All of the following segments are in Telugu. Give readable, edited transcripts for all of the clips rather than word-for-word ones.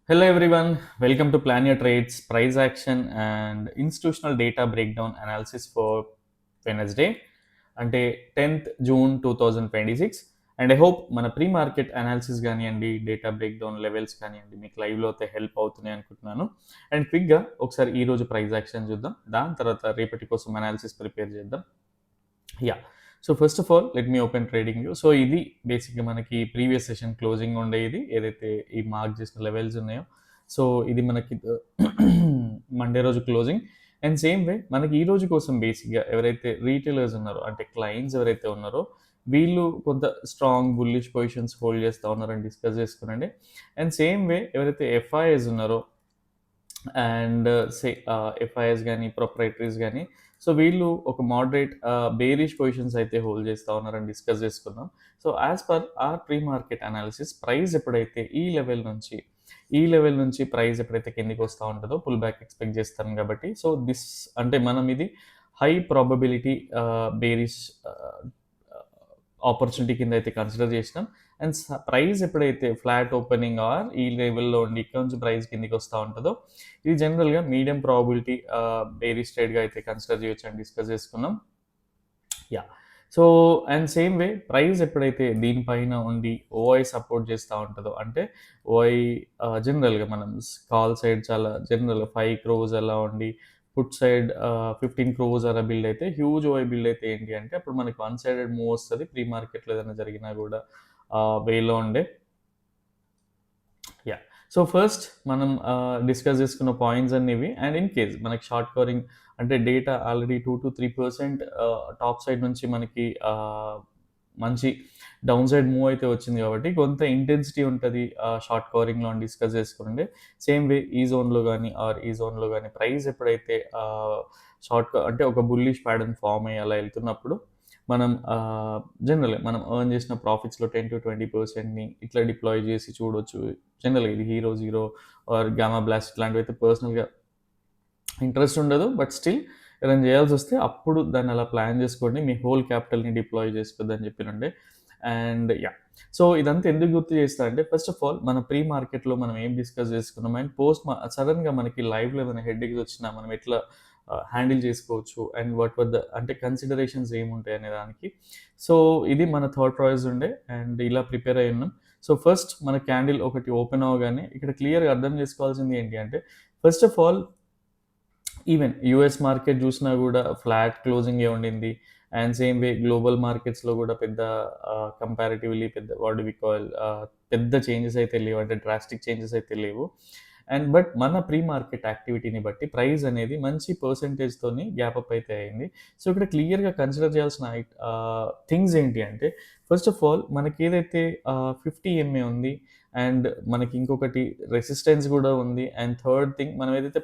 Hello everyone, welcome to Plan Your Trades, Price Action and Institutional Data Breakdown Analysis for Wednesday అంటే 10th June 2026. And I hope మన ప్రీ మార్కెట్ అనాలిసిస్ కానివ్వండి, డేటా బ్రేక్డౌన్ లెవెల్స్ కానివ్వండి మీకు లైవ్లో అయితే హెల్ప్ అవుతున్నాయి అనుకుంటున్నాను. అండ్ క్విక్గా ఒకసారి ఈరోజు ప్రైస్ యాక్షన్ చూద్దాం, దాని తర్వాత రేపటి కోసం అనాలిసిస్ ప్రిపేర్ చేద్దాం. Yeah, so first of all let me open trading view. So ఇది బేసిక్గా మనకి ప్రీవియస్ సెషన్ క్లోజింగ్ ఉండేది, ఏదైతే ఈ మార్క్ చేసిన లెవెల్స్ ఉన్నాయో. సో ఇది మనకి మండే రోజు క్లోజింగ్. అండ్ సేమ్ వే మనకి ఈ రోజు కోసం బేసిక్గా ఎవరైతే రీటైలర్స్ ఉన్నారో, అంటే క్లయింట్స్ ఎవరైతే ఉన్నారో, వీళ్ళు కొంత స్ట్రాంగ్ బుల్లిష్ పొజిషన్స్ హోల్డ్ చేస్తూ ఉన్నారని డిస్కస్ చేసుకునండి. అండ్ సేమ్ వే ఎవరైతే ఎఫ్ఐఎస్ ఉన్నారో అండ్ ఎఫ్ఐఎస్ కానీ ప్రొపరైటరీస్ కానీ, సో వీళ్ళు ఒక మోడరేట్ బేరిష్ పొజిషన్స్ అయితే హోల్డ్ చేస్తూ ఉన్నారని డిస్కస్ చేసుకున్నాం. So as per our pre market analysis, price ఎప్పుడైతే ఈ లెవెల్ నుంచి ప్రైస్ ఎప్పుడైతే కిందికి వస్తూ ఉంటుందో పుల్ బ్యాక్ ఎక్స్పెక్ట్ చేస్తాం కాబట్టి, సో దిస్ అంటే మనం ఇది హై ప్రాబబిలిటీ బేరిష్ ఆపర్చునిటీ కింద అయితే కన్సిడర్ చేసినాం. అండ్ ప్రైస్ ఎప్పుడైతే ఫ్లాట్ ఓపెనింగ్ ఆర్ ఈ లెవెల్లో ఉండి ఇక్కడ నుంచి ప్రైస్ కిందికి వస్తూ ఉంటుందో, ఇది జనరల్గా మీడియం ప్రాబిలిటీ బేరిష్ ట్రేడ్గా అయితే కన్సిడర్ చేయొచ్చు అని డిస్కస్ చేసుకున్నాం. Yeah, so and same way price ఎప్పుడైతే దీనిపైన ఉండి ఓఐ సపోర్ట్ చేస్తూ ఉంటుందో, అంటే ఓఐ జనరల్గా మనం కాల్ సైడ్ చాలా జనరల్గా 5 crores అలా ఉండి పుట్ సైడ్ 15 crores అలా బిల్డ్ అయితే, హ్యూజ్ ఓఐ బిల్డ్ అయితే ఏంటి అంటే అప్పుడు మనకి వన్ సైడెడ్ మూవ్ వస్తుంది. ప్రీ మార్కెట్లో ఏదైనా జరిగినా కూడా వేలో ఉండే. యా, సో ఫస్ట్ మనం డిస్కస్ చేసుకున్న పాయింట్స్ అన్నివి. అండ్ ఇన్ కేస్ మనకి షార్ట్ కవరింగ్ అంటే డేటా ఆల్రెడీ 2-3% టాప్ సైడ్ నుంచి మనకి మంచి డౌన్ సైడ్ మూవ్ అయితే వచ్చింది కాబట్టి కొంత ఇంటెన్సిటీ ఉంటుంది షార్ట్ కవరింగ్లో అని డిస్కస్ చేసుకుంటే. సేమ్ వే ఈ జోన్లో కానీ ప్రైస్ ఎప్పుడైతే అంటే ఒక బుల్లిష్ ప్యాటర్న్ ఫామ్ అయ్యి అలా వెళ్తున్నప్పుడు మనం జనరల్గా మనం ఎర్న్ చేసిన ప్రాఫిట్స్లో 10-20%ని ఇట్లా డిప్లాయ్ చేసి చూడొచ్చు. జనరల్గా ఇది hero zero or gamma blast ఇట్లాంటివి అయితే పర్సనల్గా ఇంట్రెస్ట్ ఉండదు, బట్ స్టిల్ ఏదైనా చేయాల్సి వస్తే అప్పుడు దాన్ని అలా ప్లాన్ చేసుకోండి, మీ హోల్ క్యాపిటల్ని డిప్లాయ్ చేసుకోవద్దని చెప్పినండి. అండ్ యా, సో ఇదంతా ఎందుకు గుర్తు చేస్తా అంటే, ఫస్ట్ ఆఫ్ ఆల్ మన ప్రీ మార్కెట్లో మనం ఏం డిస్కస్ చేసుకున్నాం అండ్ సడన్గా మనకి లైవ్లో ఏమైనా హెడ్ఏక్స్ వచ్చినా మనం ఎట్లా హ్యాండిల్ చేసుకోవచ్చు అండ్ అంటే కన్సిడరేషన్స్ ఏముంటాయి అనే దానికి. సో ఇది మన థర్డ్ ప్రాయిస్ ఉండే అండ్ ఇలా ప్రిపేర్ అయి ఉన్నాం. సో ఫస్ట్ మన క్యాండిల్ ఒకటి ఓపెన్ అవ్వగానే ఇక్కడ క్లియర్గా అర్థం చేసుకోవాల్సింది ఏంటి అంటే, first of all even US market చూసినా కూడా ఫ్లాట్ క్లోజింగ్ ఏ ఉండింది. అండ్ సేమ్ వే గ్లోబల్ మార్కెట్స్లో కూడా పెద్ద కంపారిటివ్లీ పెద్ద చేంజెస్ అయితే లేవు, అంటే డ్రాస్టిక్ చేంజెస్ అయితే లేవు. అండ్ బట్ మన ప్రీ మార్కెట్ యాక్టివిటీని బట్టి ప్రైస్ అనేది మంచి పర్సంటేజ్తోని గ్యాప్ అప్ అయితే అయింది. సో ఇక్కడ క్లియర్గా కన్సిడర్ చేయాల్సిన థింగ్స్ ఏంటి అంటే, ఫస్ట్ ఆఫ్ ఆల్ మనకి ఏదైతే 50 MA ఉంది అండ్ మనకి ఇంకొకటి రెసిస్టెన్స్ కూడా ఉంది. అండ్ థర్డ్ థింగ్ మనం ఏదైతే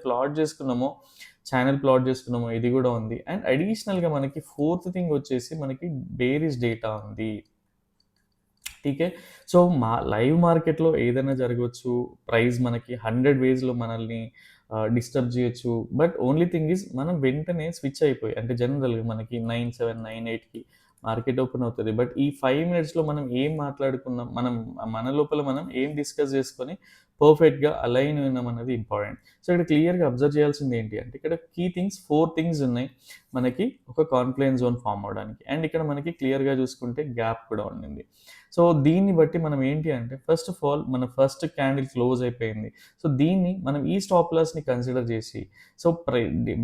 ఛానల్ ప్లాట్ చేసుకున్నామో ఇది కూడా ఉంది. అండ్ అడిషనల్గా మనకి ఫోర్త్ థింగ్ వచ్చేసి మనకి బేరిష్ డేటా ఉంది. టీకే, సో లైవ్ మార్కెట్లో ఏదైనా జరగవచ్చు, ప్రైస్ మనకి 100 వేస్లో మనల్ని డిస్టర్బ్ చేయొచ్చు. బట్ ఓన్లీ థింగ్ ఈజ్ మనం వెంటనే స్విచ్ అయిపోయి, అంటే జనరల్గా మనకి 9-7, 9-8కి మార్కెట్ ఓపెన్ అవుతుంది. బట్ ఈ 5 minutesలో మనం ఏం మాట్లాడుకున్నాం, మన లోపల మనం ఏం డిస్కస్ చేసుకొని పర్ఫెక్ట్గా అలైన్ అయినాం అన్నది ఇంపార్టెంట్. సో ఇక్కడ క్లియర్గా అబ్జర్వ్ చేయాల్సింది ఏంటి అంటే, ఇక్కడ కీ థింగ్స్ 4 things ఉన్నాయి మనకి ఒక కాన్ఫ్లుయెన్స్ జోన్ ఫామ్ అవడానికి. అండ్ ఇక్కడ మనకి క్లియర్గా చూసుకుంటే గ్యాప్ కూడా ఉండింది. సో దీన్ని బట్టి మనం ఏంటి అంటే, ఫస్ట్ ఆఫ్ ఆల్ మన ఫస్ట్ క్యాండిల్ క్లోజ్ అయిపోయింది. సో దీన్ని మనం ఈ స్టాప్ లాస్ని కన్సిడర్ చేసి, సో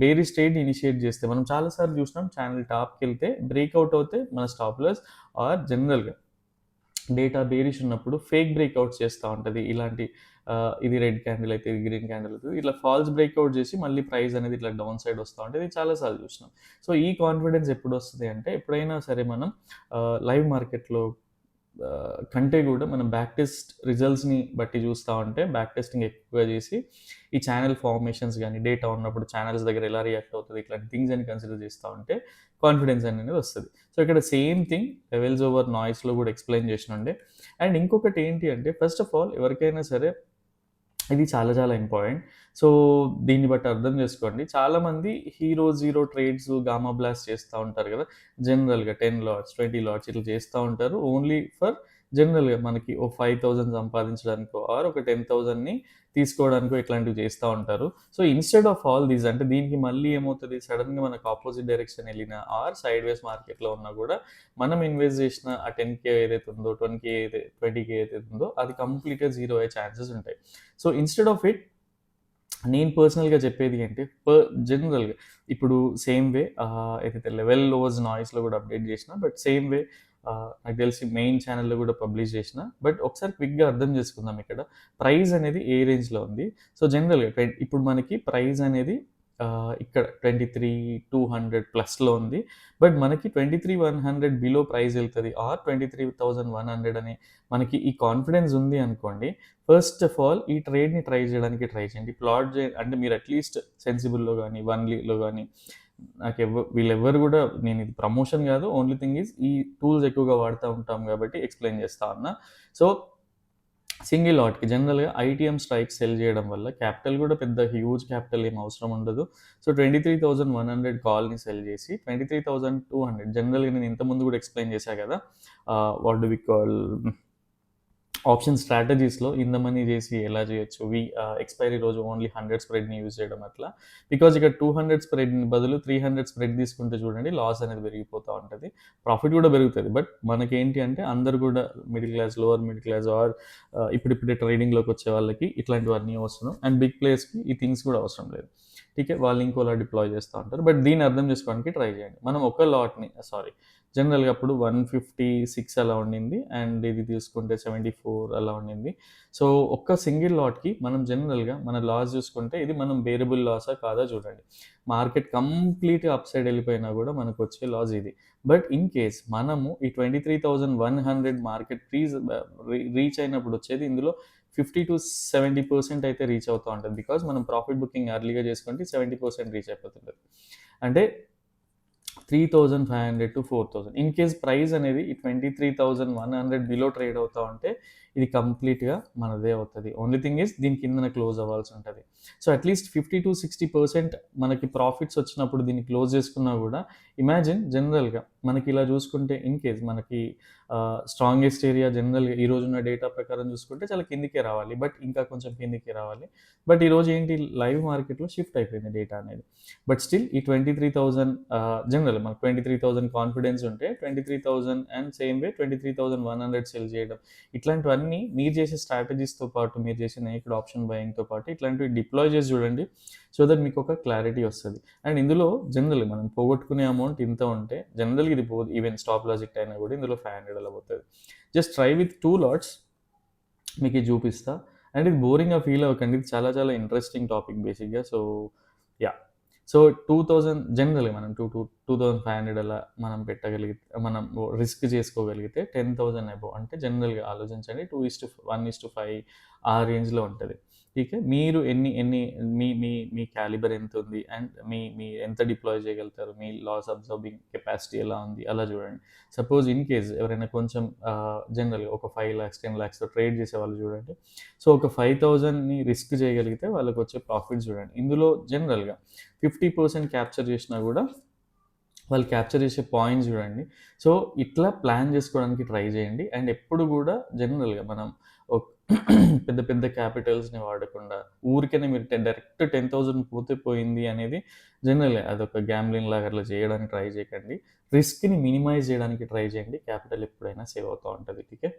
బేరిష్ ట్రేడ్ ఇనిషియేట్ చేస్తే మనం చాలాసార్లు చూసినాం, ఛానల్ టాప్కి వెళ్తే బ్రేక్అవుట్ అవుతే మన స్టాప్ లాస్ ఆర్ జనరల్గా డేటా బేరిష్ ఉన్నప్పుడు ఫేక్ బ్రేక్అవుట్స్ చేస్తూ ఉంటుంది. ఇలాంటి ఇది రెడ్ క్యాండిల్ అయితే, ఇది గ్రీన్ క్యాండిల్ అవుతుంది, ఇట్లా ఫాల్స్ బ్రేక్అవుట్ చేసి మళ్ళీ ప్రైస్ అనేది ఇట్లా డౌన్ సైడ్ వస్తూ ఉంటుంది. ఇది చాలాసార్లు చూసినాం. సో ఈ కాన్ఫిడెన్స్ ఎప్పుడు వస్తుంది అంటే, ఎప్పుడైనా సరే మనం లైవ్ మార్కెట్లో కంటే కూడా మనం బ్యాక్ టెస్ట్ రిజల్ట్స్ని బట్టి చూస్తూ ఉంటే, బ్యాక్ టెస్టింగ్ ఎక్కువగా చేసి ఈ ఛానల్ ఫార్మేషన్స్ కానీ డేటా ఉన్నప్పుడు ఛానల్స్ దగ్గర ఎలా రియాక్ట్ అవుతుంది ఇట్లాంటి థింగ్స్ అని కన్సిడర్ చేస్తూ ఉంటే కాన్ఫిడెన్స్ అనేది వస్తుంది. సో ఇక్కడ సేమ్ థింగ్ లెవెల్స్ ఓవర్ నాయిస్లో కూడా ఎక్స్ప్లెయిన్ చేసినండే. అండ్ ఇంకొకటి ఏంటి అంటే, ఫస్ట్ ఆఫ్ ఆల్ ఎవరికైనా సరే ఇది చాలా చాలా ఇంపార్టెంట్. సో దీన్ని బట్టి అర్థం చేసుకోండి, చాలామంది hero zero trades gamma blast చేస్తూ ఉంటారు కదా, జనరల్గా 10 lots 20 lots ఇట్లా చేస్తూ ఉంటారు ఓన్లీ ఫర్ జనరల్‌గా మనకి ఓ 5,000 సంపాదించడానికో ఆర్ ఒక 10,000ని తీసుకోవడానికో ఇట్లాంటివి చేస్తా ఉంటారు. So, instead of all these అంటే దీనికి మళ్ళీ ఏమవుతది సడెన్‌గా మనకు అపోజిట్ డైరెక్షన్ ఎళ్ళినా ఆర్ సైడ్‌వేస్ మార్కెట్‌లో ఉన్నా గూడా మనం ఇన్వెస్ట్ జేసిన ఆ 10,000 ఏదైతే ఉందో, 20,000 ఏదైతే ఉందో అది కంప్లీట్‌గా జీరో అయ్యే ఛాన్సెస్ ఉంటాయి. సో, ఇన్‌స్టెడ్ ఆఫ్ ఇట్ నేను పర్సనల్‌గా చెప్పేది ఏంటి జనరల్‌గా ఇప్పుడు సేమ్ వే ఏదైతే లెవెల్ లోస్ నాయిస్‌లో గూడా అప్డేట్ జేసినా బట్ సేమ్ వే నాకు తెలిసి మెయిన్ ఛానెల్‌లో గూడా పబ్లిష్ జేసినా బట్ ఒకసారి క్విక్‌గా అర్థం చేసుకుందాం ఇక్కడ. ప్రైస్ అనేది ఏ రేంజ్‌లో ఉంది. సో, జనరల్‌గా ఇప్పుడు మనకి ప్రైస్ అనేది ఇక్కడ 23,200 ప్లస్‌లో ఉంది. బట్ మనకి 23,100 బిలో ప్రైస్ ఎళ్తది ఆర్ 23,100 అని మనకి ఈ కాన్ఫిడెన్స్ ఉంది అనుకోండి. ఫస్ట్ ఆఫ్ ఆల్ ఈ ట్రేడ్‌ని ట్రై చేయడానికి ట్రై చేయండి. అంటే మీరు అట్‌లీస్ట్ సెన్సిబుల్‌లో గాని, వన్‌లీలో గాని వీళ్ళెవ్వరు గూడా నేనిది ప్రమోషన్ గాదు. ఓన్లీ థింగ్ ఈజ్ ఈ టూల్స్ ఎక్కువగా వాడుతా ఉంటాం గాబట్టి ఎక్స్‌ప్లెయిన్ చేస్తా ఉన్నా. సో, సింగిల్ లాట్‌కి జనరల్‌గా ఐటీఎం స్ట్రైక్స్ సెల్ జేయడం వల్ల క్యాపిటల్ గూడా పెద్ద హ్యూజ్ క్యాపిటల్ ఏమి అవసరం ఉండదు. సో, 23,100 కాల్‌ని సెల్ జేసి 23,200 జనరల్‌గా నేను ఇంతకుముందు గూడా ఎక్స్‌ప్లెయిన్ చేశా గదా! What do we call option స్ట్రాటజీస్‌లో ఇన్ ద మనీ జేసి ఎలా జేయొచ్చు. ఎక్స్‌పైరీ రోజు ఓన్లీ 100 స్ప్రెడ్‌ని యూజ్ చేయడం అట్లా. బికాజ్ ఇక్కడ 200 స్ప్రెడ్‌ని బదులు 300 స్ప్రెడ్ తీసుకుంటే చూడండి లాస్ అనేది పెరిగిపోతా ఉంటది. ప్రాఫిట్ గూడా పెరుగుతది. బట్ మనకేంటి అంటే అందరూ గూడా middle class, lower middle class or ఇప్పుడిప్పుడే ట్రేడింగ్‌లోకి వచ్చే వాళ్ళకి ఇట్లాంటివన్నీ అవసరం. అండ్ బిగ్ ప్లేయర్స్‌కి ఈ థింగ్స్ గూడా అవసరం లేదు. టీకే వాళ్ళు ఇంకోలా డిప్లాయ్ చేస్తా ఉంటారు. బట్ దీన్ని అర్థం చేసుకోవడానికి ట్రై చేయండి. మనం ఒక లాట్‌ని జనరల్‌గా అప్పుడు 156 అలా ఉండింది. అండ్ ఇది తీసుకుంటే 74 అలా ఉండింది. సో, ఒక్క సింగిల్ లాట్‌కి మనం జనరల్‌గా మన లాస్ చూసుకుంటే ఇది మనం బేరబుల్ లాసా కాదా చూడండి. మార్కెట్ కంప్లీట్‌గా అప్ సైడ్ ఎళ్ళిపోయినా గూడా మనకొచ్చే లాస్ ఇది. బట్ ఇన్ కేస్ మనము ఈ 23,100 మార్కెట్ రీచ్ అయినప్పుడు వచ్చేది ఇందులో 50-70% అయితే రీచ్ అవుతా ఉంటది. బికాజ్ మనం ప్రాఫిట్ బుకింగ్ ఎర్లీగా చేసుకుంటే 70% రీచ్ అయిపోతుంటది. అంటే 3,500-4,000 ఇన్ కేస్ ప్రైస్ అనేది ఈ 23,100 బిలో ట్రేడ్ అవుతా ఉంటే ఇది కంప్లీట్‌గా మనదే అవుతది. ఓన్లీ థింగ్ ఈస్ దీని కిందన క్లోజ్ అవ్వాల్సి ఉంటది. సో, అట్‌లీస్ట్ 50-60% మనకి ప్రాఫిట్స్ వచ్చినప్పుడు దీన్ని క్లోజ్ చేసుకున్నా గూడా ఇమాజిన్ జనరల్‌గా మనకి ఇలా చూసుకుంటే ఇన్ కేస్ మనకి స్ట్రాంగెస్ట్ ఏరియా జనరల్‌గా ఈ రోజున్న డేటా ప్రకారం చూసుకుంటే చాలా కిందకే రావాలి. బట్ ఇంకా కొంచెం కిందకి రావాలి. బట్ ఈరోజు ఏంటి లైవ్ మార్కెట్‌లో షిఫ్ట్ అయిపోయింది డేటా అనేది. బట్ స్టిల్ ఈ 23,000 జనరల్ మనకు 23,000 కాన్ఫిడెన్స్ ఉంటే 23,000 అండ్ సేమ్ వే 23,100 సెల్ చేయడం. ఇట్లాంటివన్నీ మీరు చేసే స్ట్రాటజీస్‌తో పాటు, మీరు చేసే నేకెడ్ ఆప్షన్ బయింగ్‌తో పాటు ఇట్లాంటివి డిప్లాయ్ చేసి చూడండి. సో దట్ మీకు ఒక క్లారిటీ వస్తది. అండ్ ఇందులో జనరల్లీ మనం పోగొట్టుకునే అమౌంట్ ఇంత ఉంటే జనరల్‌గా ఇది పోదు. ఈవెన్ స్టాప్ లాస్ హిట్ అయినా కూడా ఇందులో 500 అలా పోతది. జస్ట్ ట్రై విత్ 2 లాట్స్ మీకు ఇది చూపిస్తా. అండ్ ఇది బోరింగ్‌గా ఫీల్ అవ్వకండి. ఇది చాలా చాలా ఇంట్రెస్టింగ్ టాపిక్ బేసిక్‌గా. So, yeah! సో, 2000 జనరల్‌గా మనం 2,500 అలా మనం పెట్టగలిగితే మనం రిస్క్ చేసుకోగలిగితే 10,000 అబోవ్ అంటే జనరల్‌గా ఆలోచించండి 2:1:5 ఆ రేంజ్‌లో ఉంటది. ఠీకే. మీరు ఎన్ని ఎన్ని మీ మీ మీ క్యాలిబర్ ఎంతుంది? అండ్ మీ ఎంత డిప్లాయ్ చేయగలుగుతారు? మీ లాస్ అబ్జార్బింగ్ కెపాసిటీ ఎలా ఉంది? అలా చూడండి. సపోజ్ ఇన్ కేస్ ఎవరైనా కొంచెం జనరల్‌గా ఒక 5,00,000, 10,00,000తో ట్రేడ్ చేసేవాళ్ళు చూడండి. సో, ఒక 5,000ని రిస్క్ చేయగలిగితే వాళ్ళకొచ్చే ప్రాఫిట్స్ చూడండి. ఇందులో జనరల్‌గా 50% క్యాప్చర్ చేసినా గూడా వాళ్ళు క్యాప్చర్ చేసే పాయింట్స్ చూడండి. సో, ఇట్లా ప్లాన్ చేసుకోవడానికి ట్రై చేయండి. అండ్ ఎప్పుడు గూడా జనరల్‌గా మనం ఒక్ పెద్ద పెద్ద క్యాపిటల్స్‌ని వాడకుండా ఊరికనే మీరు డైరెక్ట్ 10,000 పోతే పోయింది అనేది జనరల్‌గా అదొక గ్యాంబ్లింగ్ లాగా అట్లా చేయడానికి ట్రై చేయకండి. రిస్క్‌ని మినిమైజ్ చేయడానికి ట్రై చేయండి. క్యాపిటల్ ఎప్పుడైనా సేవ్ అవుతా ఉంటది. ఓకే.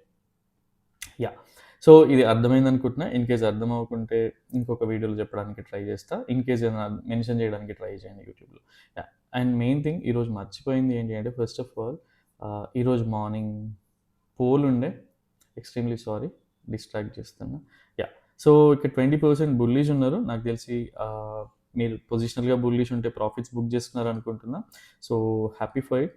యాహ్! సో, ఇది అర్థమైందనుకుంటున్నా. ఇన్ కేస్ అర్థం అవ్వకుంటే ఇంకొక వీడియోలో చెప్పడానికి ట్రై చేస్తా. ఇన్ కేస్ ఏదైనా మెన్షన్ చేయడానికి ట్రై చేయండి యూట్యూబ్‌లో. యాహ్! అండ్ మెయిన్ థింగ్ ఈరోజు మర్చిపోయింది ఏంటి అంటే ఫస్ట్ ఆఫ్ ఆల్ ఈరోజు మార్నింగ్ పోల్ ఉండే. ఎక్స్‌ట్రీమ్‌లీ సారీ డిస్ట్రాక్ట్ చేస్తున్నా. యాహ్! సో, ఇక్కడ 20% బుల్లిష్ ఉన్నారు. నాకు తెలిసి మీరు పొజిషనల్‌గా బుల్లిష్ ఉంటే ప్రాఫిట్స్ బుక్ చేసుకున్నారనుకుంటున్నా. So, happy for it.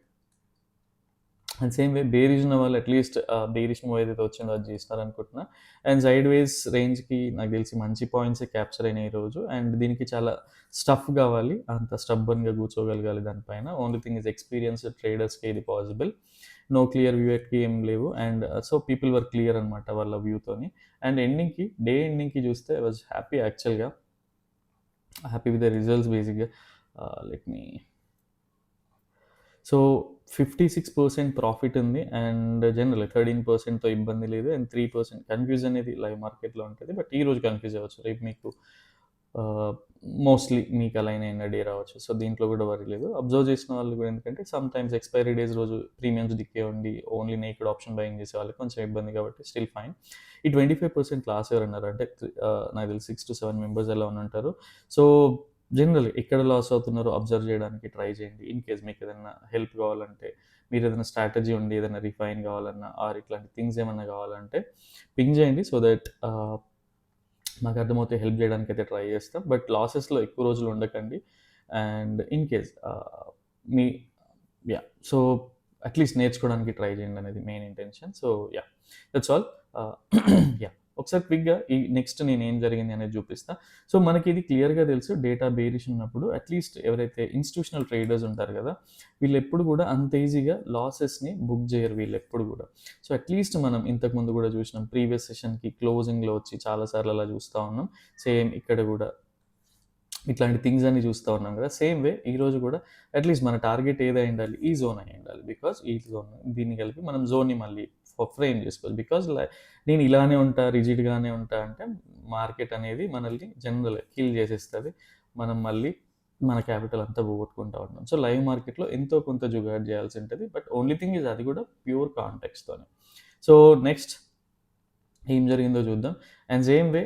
And same way bearish ఉన్న వాళ్ళు అట్‌లీస్ట్ బేరిష్ మూవ్ ఏదైతే వచ్చిందో అది చేస్తారనుకుంటున్నా. అండ్ సైడ్ వేస్ రేంజ్‌కి నాకు తెలిసి మంచి పాయింట్సే క్యాప్చర్ అయినాయి ఈరోజు. అండ్ దీనికి చాలా స్టఫ్ కావాలి. అంత స్టబ్బర్న్‌గా కూర్చోగలగాలి దానిపైన. ఓన్లీ థింగ్ ఈజ్ ఎక్స్‌పీరియన్స్‌డ్ ట్రేడర్స్‌కే ఇది పాసిబుల్. నో క్లియర్ వ్యూ ఎట్‌కి ఏం లేవు. And so people were clear అనమాట వాళ్ళ వ్యూతోని. అండ్ డే ఎండింగ్‌కి చూస్తే ఐ వాజ్ హ్యాపీ యాక్చువల్‌గా. హ్యాపీ విత్ ద రిజల్ట్స్ బేసిక్‌గా. లెట్ మీ సో 56% ప్రాఫిట్ ఉంది. అండ్ జనరల్‌గా 13%తో ఇబ్బంది లేదు. అండ్ 3% కన్‌ఫ్యూజ్ అనేది లైవ్ మార్కెట్‌లో ఉంటది. బట్ ఈరోజు కన్‌ఫ్యూజ్ అవ్వచ్చు. రేపు మీకు ఆహ్, మోస్ట్‌లీ మీకు అలైన్ అయిన డే రావచ్చు. సో, దీంట్లో కూడా వరీ లేదు. అబ్జర్వ్ చేసిన వాళ్ళు కూడా ఎందుకంటే సమ్‌టైమ్స్ ఎక్స్‌పైరీ డేస్ రోజు ప్రీమియమ్స్ డికే ఉండి ఓన్లీ నేకెడ్ ఆప్షన్ బయింగ్ చేసే వాళ్ళకి కొంచెం ఇబ్బంది కాబట్టి స్టిల్ ఫైన్. ఈ 25% లాస్ ఎవరన్నారు అంటే నాకు తెలిసి 6-7 మెంబర్స్ ఎలా ఉంటారు. సో, జనరల్‌గా ఎక్కడ లాస్ అవుతున్నారో అబ్జర్వ్ చేయడానికి ట్రై చేయండి. ఇన్ కేస్ మీకు ఏదైనా హెల్ప్ కావాలంటే, మీరు ఏదైనా స్ట్రాటజీ ఉండి ఏదైనా రిఫైన్ కావాలన్నా ఆర్ ఇట్లాంటి థింగ్స్ ఏమన్నా కావాలంటే పింగ్ చేయండి. సో దట్ మాకు అర్థమవుతే హెల్ప్ చేయడానికైతే ట్రై చేస్తాం. బట్ లాసెస్‌లో ఎక్కువ రోజులు ఉండకండి. And in case me yeah! So, at least నేర్చుకోవడానికి ట్రై చేయండి అనేది main intention. So, yeah! That's all. ఆహ్, యాహ్! ఒకసారి క్విక్‌గా ఈ నెక్స్ట్ నేనేం జరిగింది అనేది చూపిస్తా. సో, మనకి ఇది క్లియర్‌గా తెలుసు డేటా బేరిష్ ఉన్నప్పుడు అట్‌లీస్ట్ ఎవరైతే ఇన్‌స్టిట్యూషనల్ ట్రేడర్స్ ఉంటారు కదా! వీళ్ళెప్పుడు కూడా అంత ఈజీగా లాసెస్‌ని బుక్ చేయరు వీళ్ళెప్పుడు కూడా. సో, అట్‌లీస్ట్ మనం ఇంతకుముందు కూడా చూసినాం ప్రీవియస్ సెషన్‌కి క్లోజింగ్‌లో వచ్చి చాలా సార్లు అలా చూస్తా ఉన్నాం. సేమ్ ఇక్కడ కూడా ఇట్లాంటి థింగ్స్ అన్ని చూస్తా ఉన్నాం కదా! సేమ్ వే ఈరోజు కూడా అట్‌లీస్ట్ మన టార్గెట్ ఏదై ఉండాలి? ఈ జోన్ అయ్యి ఉండాలి. బికాజ్ ఈ జోన్ దీన్ని కలిపి మనం జోన్‌ని మళ్ళీ ఫ్రేమ్ చేసుకోవాలి. బికాజ్ నేను ఇలానే ఉంటా, రిజిడ్‌గానే ఉంటా అంటే మార్కెట్ అనేది మనల్ని జనరల్‌గా కిల్ చేసేస్తది. మనం మళ్ళీ మన క్యాపిటల్ అంతా పోగొట్టుకుంటా ఉంటాం. సో, లైవ్ మార్కెట్‌లో ఎంతో కొంత జుగాడు చేయాల్సి ఉంటది. బట్ ఓన్లీ థింగ్ ఈజ్ అది కూడా ప్యూర్ కాంటెక్స్‌తోనే. సో, నెక్స్ట్ ఏం జరిగిందో చూద్దాం. అండ్ సేమ్ వే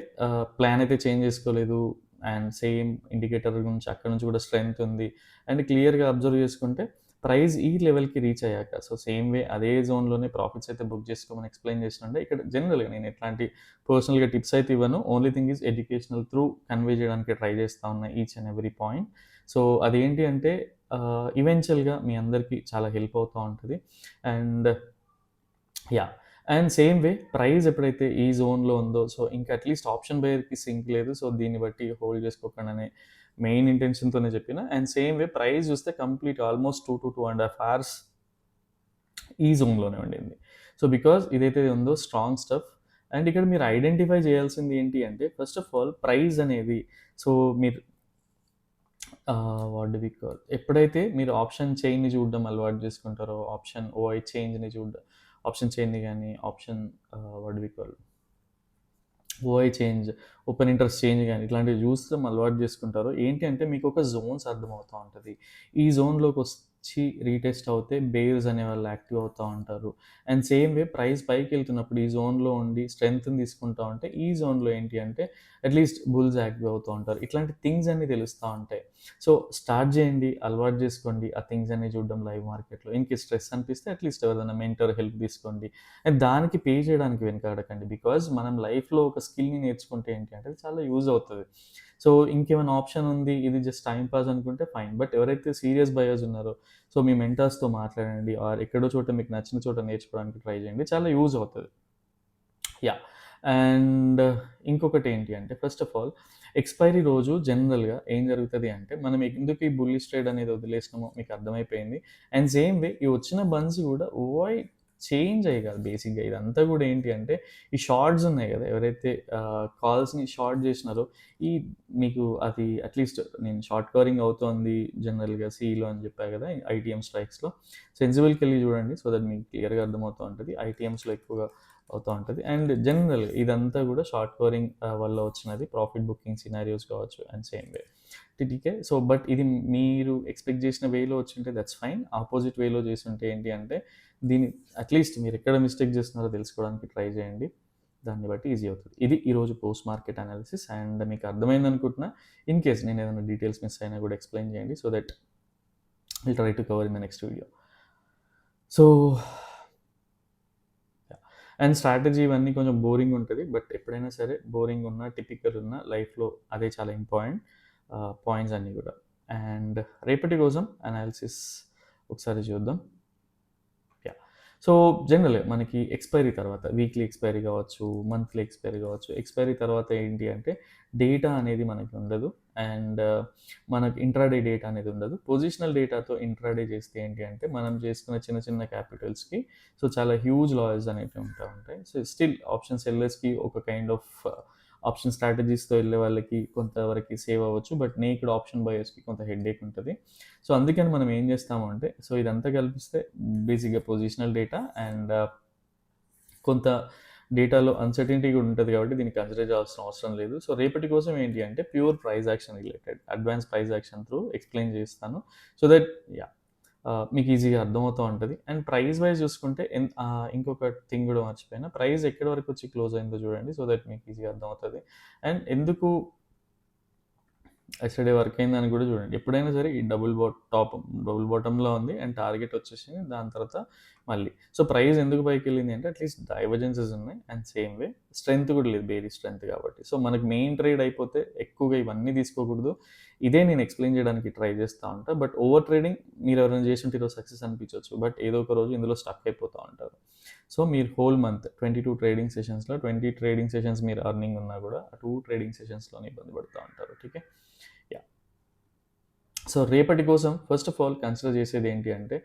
ప్లాన్ అయితే చేంజ్ చేసుకోలేదు. అండ్ సేమ్ ఇండికేటర్ గురించి అక్కడి నుంచి కూడా స్ట్రెంగ్త్ ఉంది. అండ్ క్లియర్‌గా అబ్జర్వ్ చేసుకుంటే ప్రైస్ ఈ లెవెల్‌కి రీచ్ అయ్యాక సో, సేమ్ వే అదే జోన్‌లోనే ప్రాఫిట్స్ అయితే బుక్ చేసుకోమని ఎక్స్‌ప్లెయిన్ చేసినుండే. ఇక్కడ జనరల్‌గా నేను ఎట్లాంటి పర్సనల్‌గా టిప్స్ అయితే ఇవ్వను. Only thing is educational through convey చేయడానికి ట్రై చేస్తా ఉన్నా each and every point. So, అదేంటి అంటే ఈవెంచువల్‌గా మీ అందరికీ చాలా హెల్ప్ అవుతా ఉంటది. And yeah! And same way price ఎప్పుడైతే ఈ జోన్‌లో ఉందో, సో, ఇంకా అట్‌లీస్ట్ ఆప్షన్ బయర్‌కి సింక్ లేదు. సో, దీన్ని బట్టి హోల్డ్ చేసుకోకండి అనే మెయిన్ ఇంటెన్షన్‌తోనే చెప్పిన. అండ్ సేమ్ వే ప్రైస్ చూస్తే కంప్లీట్ ఆల్మోస్ట్ 2-2.5 అవర్స్ ఈ జోన్‌లోనే ఉండింది. సో, బికాజ్ ఇదైతే ఉందో స్ట్రాంగ్ స్టఫ్. అండ్ ఇక్కడ మీరు ఐడెంటిఫై చేయాల్సింది ఏంటి అంటే ఫస్ట్ ఆఫ్ ఆల్ ప్రైస్ అనేది సో, మీరు వాట్ డు వి కాల్ ఎప్పుడైతే మీరు ఆప్షన్ చైన్‌ని చూడడం అలవాటు చేసుకుంటారో, ఆప్షన్ ఓఐ చేంజ్‌ని చూడడం ఆప్షన్ చైన్‌ని గాని, option what do we call OI change, open interest change గాని ఇట్లాంటివి చూస్తాం అలవాటు చేసుకుంటారో ఏంటి అంటే మీకు ఒక జోన్స్ అర్థమవుతా ఉంటది. ఈ జోన్‌లోకొచ్చి రీటెస్ట్ అవుతే బేర్స్ అనేవాళ్ళు యాక్టివ్ అవుతా ఉంటారు. అండ్ సేమ్ వే ప్రైస్ పైకెళ్తున్నప్పుడు ఈ జోన్‌లో ఉండి స్ట్రెంగ్త్‌ని తీసుకుంటా ఉంటే ఈ జోన్‌లో ఏంటి అంటే అట్‌లీస్ట్ బుల్స్ యాక్టివ్ అవుతూ ఉంటారు. ఇట్లాంటి థింగ్స్ అన్నీ తెలుస్తా ఉంటాయి. సో, స్టార్ట్ చేయండి, అలవాటు చేసుకోండి ఆ థింగ్స్ అన్నీ చూడడం లైవ్ మార్కెట్‌లో. ఇన్‌కేస్ స్ట్రెస్ అనిపిస్తే అట్‌లీస్ట్ ఎవరిదైనా మెంటర్ హెల్ప్ తీసుకోండి. అండ్ దానికి పే చేయడానికి వెనకాడకండి. బికాజ్ మనం లైఫ్‌లో ఒక స్కిల్‌ని నేర్చుకుంటే ఏంటి అంటే అది చాలా యూజ్ అవుతది. సో, ఇంకేమైనా ఆప్షన్ ఉంది. ఇది జస్ట్ టైమ్ పాస్ అనుకుంటే ఫైన్. బట్ ఎవరైతే సీరియస్ బయర్స్ ఉన్నారో సో, మీ మెంటర్స్‌తో మాట్లాడండి ఆర్ ఎక్కడో చోట మీకు నచ్చిన చోట నేర్చుకోవడానికి ట్రై చేయండి. చాలా యూజ్ అవుతది. యాహ్! అండ్ ఇంకొకటి ఏంటి అంటే ఫస్ట్ ఆఫ్ ఆల్ ఎక్స్‌పైరీ రోజు జనరల్‌గా ఏం జరుగుతది అంటే మనం ఎందుకు ఈ బుల్లిష్ ట్రేడ్ అనేది వదిలేసినామో మీకు అర్థమైపోయింది. అండ్ సేమ్ వే ఈ వచ్చిన బన్స్ కూడా ఓఐ చేంజ్ అయ్యాయి కాదు బేసిక్‌గా ఇదంతా కూడా ఏంటి అంటే ఈ షార్ట్స్ ఉన్నాయి కదా! ఎవరైతే కాల్స్‌ని షార్ట్ చేసినారో ఈ మీకు అది అట్‌లీస్ట్ నేను షార్ట్ కవరింగ్ అవుతోంది జనరల్‌గా సీలో అని చెప్పా కదా! ఐటీఎం స్ట్రైక్స్‌లో. సెన్సిబుల్‌కెళ్ళి చూడండి. సో దట్ మీకు క్లియర్‌గా అర్థమవుతా ఉంటది. ఐటీఎమ్స్‌లో ఎక్కువగా అవుతా ఉంటది. అండ్ జనరల్‌గా ఇదంతా గూడా షార్ట్ కవరింగ్ వల్ల వచ్చినది. ప్రాఫిట్ బుకింగ్ సినారియోస్ కావచ్చు and same way. TTK. So, but ఇది మీరు ఎక్స్‌పెక్ట్ చేసిన వేలో వచ్చుంటే దట్స్ ఫైన్. అపోజిట్ వేలో చేసుంటే ఏంటి అంటే దీన్ని అట్‌లీస్ట్ మీరెక్కడ మిస్టేక్ చేస్తున్నారో తెలుసుకోవడానికి ట్రై చేయండి. దాన్ని బట్టి ఈజీ అవుతది. ఇది ఈరోజు పోస్ట్ మార్కెట్ అనాలిసిస్ అండ్ మీకు అర్థమైందనుకుంటున్నా. ఇన్ కేస్ నేనేదైనా డీటెయిల్స్ మిస్ అయినా కూడా ఎక్స్‌ప్లెయిన్ చేయండి. So that will try to cover in the next video. So and strategy ఇవన్నీ కొంచెం బోరింగ్ ఉంటది. బట్ ఎప్పుడైనా సరే బోరింగ్ ఉన్నా, టిపికల్ ఉన్నా లైఫ్‌లో అదే చాలా ఇంపార్టెంట్ పాయింట్స్ అన్నీ గూడా. అండ్ రేపటి కోసం అనాలిసిస్ ఒకసారి చూద్దాం. యాహ్! సో, జనరల్‌గా మనకి ఎక్స్‌పైరీ తర్వాత వీక్లీ ఎక్స్‌పైరీ గావచ్చు, మంత్లీ ఎక్స్‌పైరీ గావచ్చు. ఎక్స్‌పైరీ తర్వాత ఏంటి అంటే డేటా అనేది మనకి ఉండదు. అండ్ మనకి ఇంట్రాడే డేటా అనేది ఉండదు. పొజిషనల్ డేటాతో ఇంట్రాడే చేస్తే ఏంటి అంటే మనం చేసుకున్న చిన్న చిన్న క్యాపిటల్స్‌కి సో, చాలా హ్యూజ్ లాసెస్ అనేటివి ఉంటాయి. సో, స్టిల్ ఆప్షన్ సెల్లర్స్‌కి ఒక కైండ్ ఆఫ్ ఆప్షన్ స్ట్రాటజీస్తో వెళ్ళే వాళ్ళకి కొంతవరకు సేవ్ అవ్వచ్చు. బట్ నేక్డ్ ఆప్షన్ బయర్స్కి కొంత హెడ్ఏక్ ఉంటుంది. సో అందుకని మనం ఏం చేస్తాము అంటే, సో ఇదంతా కల్పిస్తే బేసిక్గా పొజిషనల్ డేటా అండ్ కొంత డేటాలో అన్సర్టెనిటీ కూడా ఉంటుంది కాబట్టి దీన్ని కన్సిడర్ చేయాల్సిన అవసరం లేదు. సో రేపటి కోసం ఏంటి అంటే pure price action related, advance price action through explain చేస్తాను. సో దట్ మీకు ఈజీగా అర్థమవుతూ ఉంటుంది. అండ్ ప్రైస్ వైజ్ చూసుకుంటే ఇంకొక థింగ్ కూడా మర్చిపోయినా, ప్రైస్ ఎక్కడి వరకు వచ్చి క్లోజ్ అయిందో చూడండి. సో దట్ మీకు ఈజీగా అర్థమవుతుంది. అండ్ ఎందుకు ఎస్టర్డే వర్క్ అయిందని కూడా చూడండి. ఎప్పుడైనా సరే ఈ డబుల్ బాటంలో ఉంది అండ్ టార్గెట్ వచ్చేసింది. దాని తర్వాత మళ్ళీ సో ప్రైస్ ఎందుకు పైకి వెళ్ళింది అంటే అట్లీస్ట్ డైవర్జెన్సెస్ ఉన్నాయి అండ్ సేమ్ వే స్ట్రెంత్ కూడా లేదు, బేరీ స్ట్రెంత్ కాబట్టి. సో మనకు మెయిన్ ట్రేడ్ అయిపోతే ఎక్కువగా ఇవన్నీ తీసుకోకూడదు. ఇదే నేను ఎక్స్ప్లెయిన్ చేయడానికి ట్రై చేస్తూ ఉంటా. బట్ ఓవర్ ట్రేడింగ్ మీరు ఎవరైనా చేస్తుంటే ఈరోజు సక్సెస్ అనిపించవచ్చు, బట్ ఏదో ఒక రోజు ఇందులో స్టక్ అయిపోతూ ఉంటారు. సో మీరు హోల్ మంత్ 22 ట్రేడింగ్ సెషన్స్లో 20 ట్రేడింగ్ సెషన్స్ మీరు అర్నింగ్ ఉన్నా కూడా ఆ 2 ట్రేడింగ్ సెషన్స్లోనే ఇబ్బంది పడుతూ ఉంటారు. Okay, yeah. సో రేపటి కోసం ఫస్ట్ ఆఫ్ ఆల్ కన్సిడర్ చేసేది ఏంటి అంటే,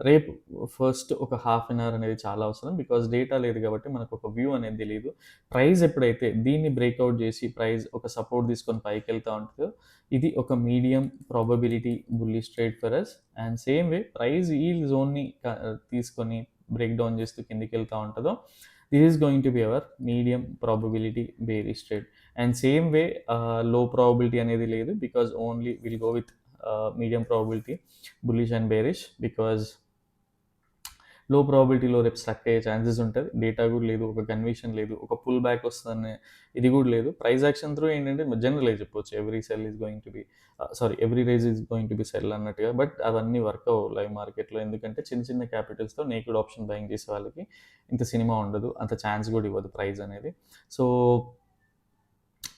రేపు ఫస్ట్ ఒక హాఫ్ అన్ అవర్ అనేది చాలా అవసరం. బికాజ్ డేటా లేదు కాబట్టి మనకు ఒక వ్యూ అనేది తెలియదు. ప్రైస్ ఎప్పుడైతే దీన్ని బ్రేక్అవుట్ చేసి ప్రైస్ ఒక సపోర్ట్ తీసుకొని పైకి వెళ్తూ ఉంటుందో, ఇది ఒక medium probability bullish trade for us. And same way price ఈ జోన్ని తీసుకొని బ్రేక్ డౌన్ చేస్తూ కిందికి వెళ్తూ ఉంటుందో, this is going to be our medium probability bearish trade. And same way low probability అనేది లేదు, because only will go with medium probability bullish and bearish. Because low ప్రాబిలిటీలో రేపు స్ట్రక్ అయ్యే ఛాన్సెస్ ఉంటుంది. డేటా కూడా లేదు, ఒక కన్విక్షన్ లేదు, ఒక పుల్ బ్యాక్ వస్తుందనే ఇది కూడా లేదు. ప్రైస్ యాక్షన్ త్రూ ఏంటంటే జనరల్ చెప్పొచ్చు every sell is going to be every rise is going to be sell అన్నట్టుగా. బట్ అవన్నీ వర్క్ అవ్వవు లైవ్ మార్కెట్లో. ఎందుకంటే చిన్న చిన్న క్యాపిటల్స్తో నేక్డ్ ఆప్షన్ బయింగ్ చేసే వాళ్ళకి ఇంత సినిమా ఉండదు, అంత ఛాన్స్ కూడా ఇవ్వదు ప్రైస్ అనేది. సో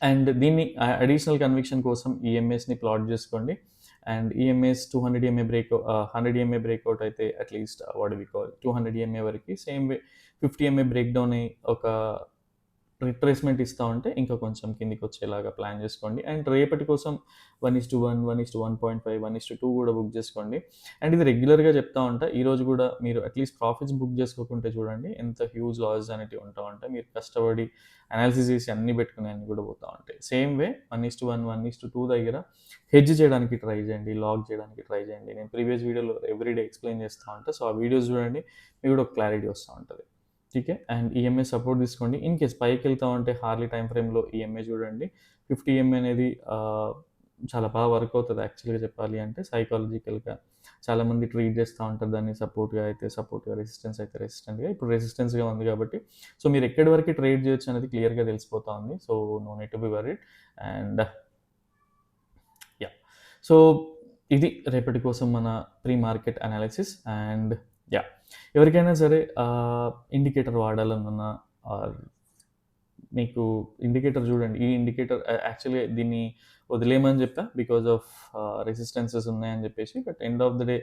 అండ్ దీన్ని అడిషనల్ కన్విక్షన్ కోసం ఈఎంఎస్ని ప్లాట్ చేసుకోండి. And EMS 200 EMA 100 EMA breakout అయితే at least what we call 200 EMA వరకు, same way 50 EMA break down అయ్యి ఒక రిట్రేస్మెంట్ ఇస్తూ ఉంటే ఇంకా కొంచెం కిందికి వచ్చేలాగా ప్లాన్ చేసుకోండి. అండ్ రేపటి కోసం 1:1, 1:1.5, 1:2 కూడా బుక్ చేసుకోండి. అండ్ ఇది రెగ్యులర్గా చెప్తా ఉంటా. ఈరోజు కూడా మీరు అట్లీస్ట్ ప్రాఫిట్స్ బుక్ చేసుకోకుంటే చూడండి ఎంత హ్యూజ్ లాసెస్ అనేవి ఉంటా ఉంటాయి. మీరు కష్టపడి అనాలిసిస్ చేసి అన్ని పెట్టుకుని అన్ని కూడా పోతూ ఉంటాయి. సేమ్ వే 1:1, 1:2 దగ్గర హెడ్జ్ చేయడానికి ట్రై చేయండి, లాక్ చేయడానికి ట్రై చేయండి. నేను ప్రీవియస్ వీడియోలో ఎవ్రీడే ఎక్స్ప్లెయిన్ చేస్తూ ఉంటాను. సో ఆ వీడియోస్ చూడండి, మీకు కూడా ఒక క్లారిటీ వస్తూ ఉంటుంది. ఓకే, అండ్ ఈఎంఐ సపోర్ట్ తీసుకోండి. ఇన్ కేస్ పైకి వెళ్తా ఉంటే హార్లీ టైం ఫ్రేమ్లో ఈఎంఐ చూడండి. 50 EMA అనేది చాలా బాగా వర్క్ అవుతుంది యాక్చువల్గా చెప్పాలి అంటే. సైకాలజికల్గా చాలామంది ట్రీట్ చేస్తూ ఉంటారు దాన్ని. సపోర్ట్గా అయితే సపోర్ట్గా, రెసిస్టెన్స్ అయితే రెసిస్టెంట్గా. ఇప్పుడు రెసిస్టెన్స్గా ఉంది కాబట్టి సో మీరు ఎక్కడి వరకు ట్రేడ్ చేయొచ్చు అనేది క్లియర్గా తెలిసిపోతా ఉంది. So no need to be worried. And yeah, so ఇది రేపటి కోసం మన pre market analysis. And yeah, ఎవరికైనా సరే ఇండికేటర్ వాడాలన్నా మీకు ఇండికేటర్ చూడండి. ఈ ఇండికేటర్ యాక్చువల్గా దీన్ని వదిలేయమని చెప్పా బికాజ్ ఆఫ్ రెసిస్టెన్సెస్ ఉన్నాయని చెప్పేసి. But end of the day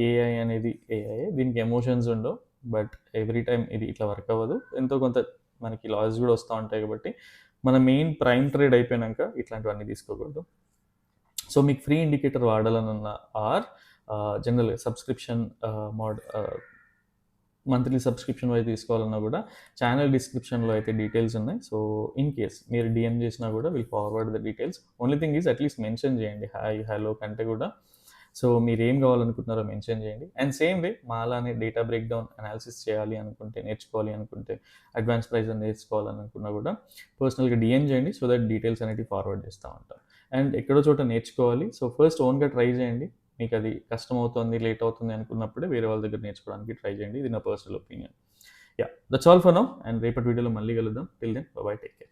AI అనేది ఏఐ, దీనికి ఎమోషన్స్ ఉండవు. బట్ ఎవ్రీ టైం ఇది ఇట్లా వర్క్ అవ్వదు. ఎంతో కొంత మనకి లాస్ కూడా వస్తూ ఉంటాయి కాబట్టి మన మెయిన్ ప్రైమ్ ట్రేడ్ అయిపోయాక ఇట్లాంటివన్నీ తీసుకోకూడదు. సో మీకు ఫ్రీ ఇండికేటర్ వాడాలన్నా ఆర్ జనరల్గా సబ్స్క్రిప్షన్ మంత్లీ సబ్స్క్రిప్షన్ వైజ్ తీసుకోవాలన్నా కూడా ఛానల్ డిస్క్రిప్షన్లో అయితే డీటెయిల్స్ ఉన్నాయి. సో ఇన్ కేస్ మీరు డిఎం చేసినా కూడా will forward the details. Only thing is at least mention చేయండి, హాయ్ హలో కంటే కూడా. సో మీరు ఏం కావాలనుకుంటున్నారో మెన్షన్ చేయండి. అండ్ సేమ్ వే మా అలానే డేటా బ్రేక్ డౌన్ అనాలిసిస్ చేయాలి అనుకుంటే, నేర్చుకోవాలి అనుకుంటే, అడ్వాన్స్ ప్రైస్ అని నేర్చుకోవాలనుకున్నా కూడా పర్సనల్గా డిఎం చేయండి. సో దట్ డీటెయిల్స్ అనేవి ఫార్వర్డ్ చేస్తూ ఉంటాం. అండ్ ఎక్కడో చోట నేర్చుకోవాలి. సో ఫస్ట్ ఓన్గా ట్రై చేయండి. మీకు అది కష్టం అవుతుంది, లేట్ అవుతుంది అనుకున్నప్పుడే వేరే వాళ్ళ దగ్గర నేర్చుకోవడానికి ట్రై చేయండి. ఇది నా personal opinion. Yeah, that's all for now. And రేపటి వీడియోలో మళ్ళీ కలుద్దాం. Till then bye, take care.